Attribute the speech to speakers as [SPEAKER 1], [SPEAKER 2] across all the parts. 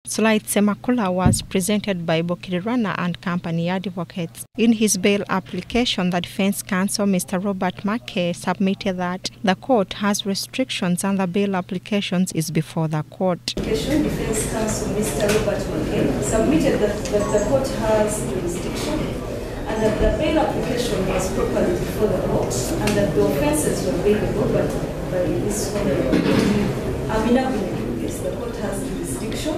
[SPEAKER 1] Slight Semakula was presented by Bokirirana and company advocates. In his bail application, the defense counsel, Mr. Robert Mackay, submitted that the court has restrictions and the bail applications is before the court.
[SPEAKER 2] Defense counsel, Mr. Robert Mackay, submitted that the court has jurisdiction and that the bail application was properly before the court and that the offences were bailable by this honorable. The court has jurisdiction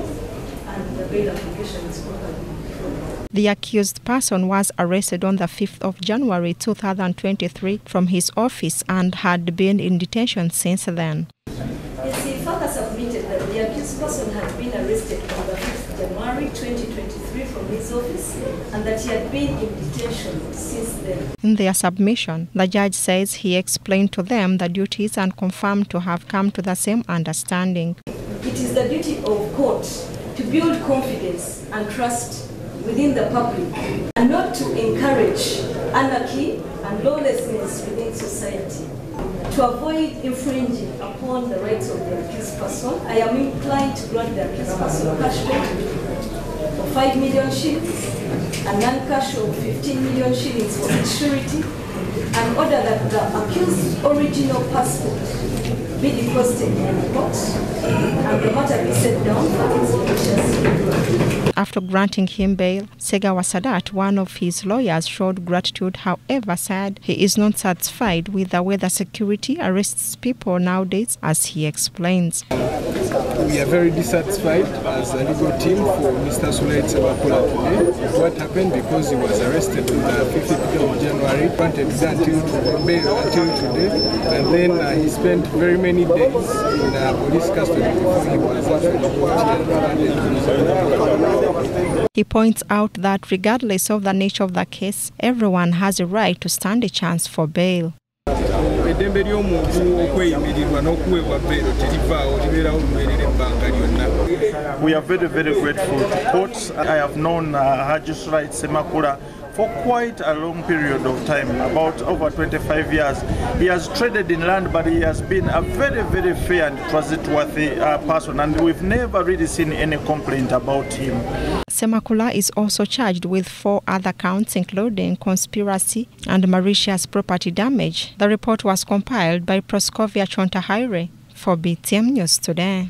[SPEAKER 2] and the bail application is properly before the court.
[SPEAKER 1] The accused person was arrested on the 5th of January 2023 from his office and had been in detention since then.
[SPEAKER 2] Yes, the father submitted that the accused person had been arrested on the 5th January 2023 from his office and that he had been in detention since then.
[SPEAKER 1] In their submission, the judge says he explained to them the duties and confirmed to have come to the same understanding.
[SPEAKER 2] It is the duty of court to build confidence and trust within the public and not to encourage anarchy and lawlessness within society. To avoid infringing upon the rights of the accused person, I am inclined to grant the accused person cash bail for 5 million shillings and non-cash of 15 million shillings for each surety, and order that the accused original passport be deposited in the court and the matter be set down for its judicial.
[SPEAKER 1] After granting him bail, Segawa Sadat, one of his lawyers, showed gratitude, however said he is not satisfied with the way the security arrests people nowadays, as he explains.
[SPEAKER 3] We are very dissatisfied as a legal team for Mr. Semakula today. What happened because he was arrested on the 15th of January, granted bail until today, and then he spent very many days in police custody before he was actually brought here.
[SPEAKER 1] He points out that regardless of the nature of the case, everyone has a right to stand a chance for bail.
[SPEAKER 4] We are very, very grateful to courts. I have known Haji Semakula for quite a long period of time, about over 25 years. He has traded in land, but he has been a very, very fair and trustworthy person, and we've never really seen any complaint about him.
[SPEAKER 1] Semakula is also charged with 4 other counts, including conspiracy and malicious property damage. The report was compiled by Proscovia Chontahaire for BTM News Today.